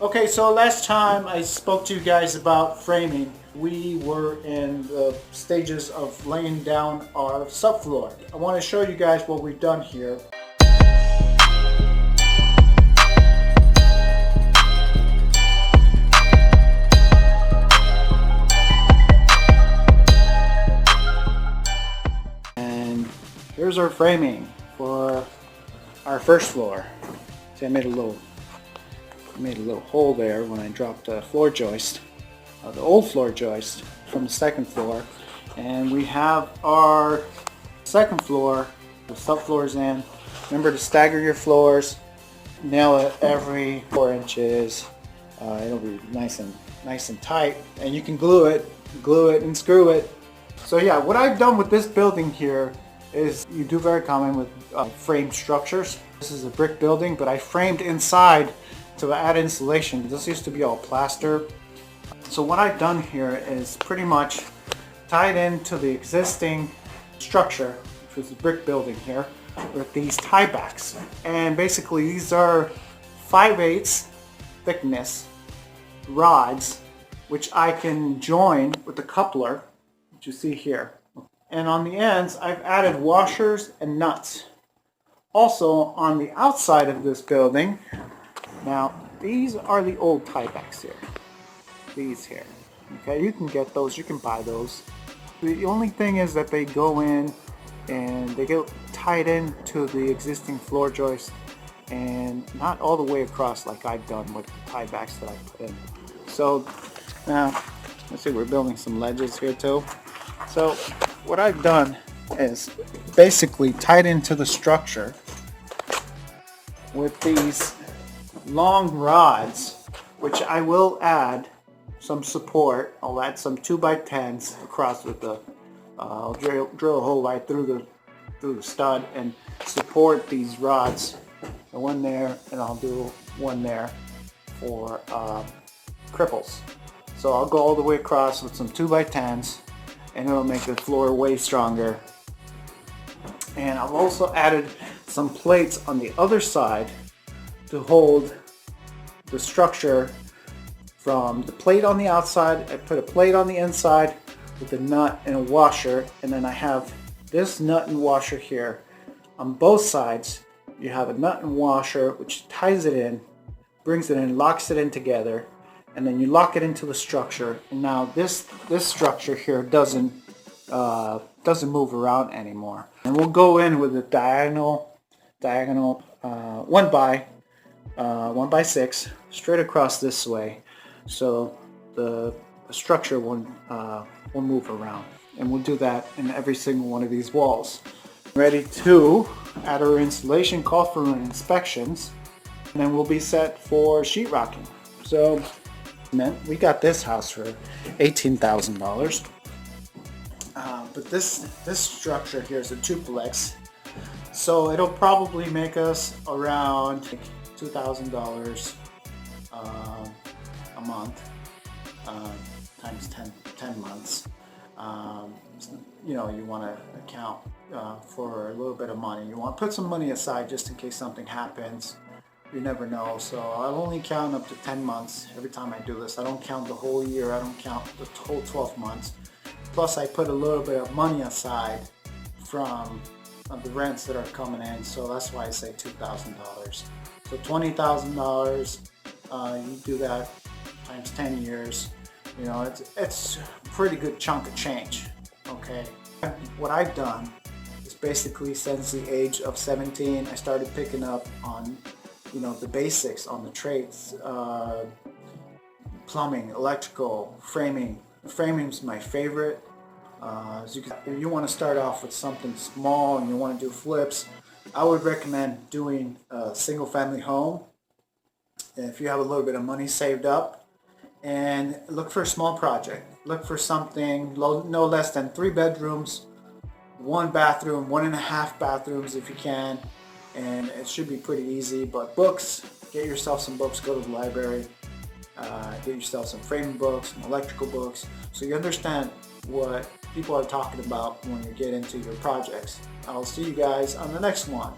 Okay, so last time I spoke to you guys about framing, we were in the stages of laying down our subfloor. I want to show you guys what we've done here. And here's our framing for our first floor. See, I made a little hole there when I dropped the floor joist, the old floor joist from the second floor. And we have our second floor, the subfloors in. Remember to stagger your floors, nail it every 4 inches. It'll be nice and tight, and you can glue it and screw it. So yeah, what I've done with this building here is you do very common with framed structures. This is a brick building, but I framed inside to add insulation. This used to be all plaster. So what I've done here is pretty much tied into the existing structure, which is a brick building here, with these tiebacks. And basically these are 5/8 thickness rods, which I can join with the coupler, which you see here. And on the ends, I've added washers and nuts. Also, on the outside of this building, now these are the old tiebacks here. These here. Okay, you can get those, you can buy those. The only thing is that they go in and they get tied in to the existing floor joist and not all the way across like I've done with the tiebacks that I put in. So now, let's see, we're building some ledges here too. So what I've done is basically tied into the structure with these long rods, which I will add some support. I'll add some 2x10s across with the I'll drill a hole right through the stud and support these rods. The one there, and I'll do one there for cripples. So I'll go all the way across with some 2x10s, and it'll make the floor way stronger. And I've also added some plates on the other side to hold the structure from the plate on the outside. I put a plate on the inside with a nut and a washer, and then I have this nut and washer here. On both sides you have a nut and washer which ties it in, brings it in, locks it in together, and then you lock it into the structure. And now this structure here doesn't move around anymore. And we'll go in with a diagonal 1x6 straight across this way, so the structure will move around. And we'll do that in every single one of these walls. Ready to add our insulation, call for inspections, and then we'll be set for sheetrocking. So we got this house for $18,000. But this structure here is a duplex, so it'll probably make us around $2,000 a month times 10 months. You know, you want to account for a little bit of money. You want to put some money aside just in case something happens. You never know. So I'll only count up to 10 months every time I do this. I don't count the whole year. I don't count the whole 12 months. Plus I put a little bit of money aside from the rents that are coming in. So that's why I say $2,000. So $20,000, you do that times 10 years. You know, it's a pretty good chunk of change. Okay. What I've done is basically since the age of 17, I started picking up on, you know, the basics, on the trades, plumbing, electrical, framing. Framing's my favorite. If you want to start off with something small and you want to do flips, I would recommend doing a single family home. If you have a little bit of money saved up, and look for a small project. Look for something no less than 3 bedrooms, 1 bathroom, 1.5 bathrooms if you can, and it should be pretty easy. But books, get yourself some books, go to the library, get yourself some framing books, some electrical books, so you understand what people are talking about when you get into your projects. I'll see you guys on the next one.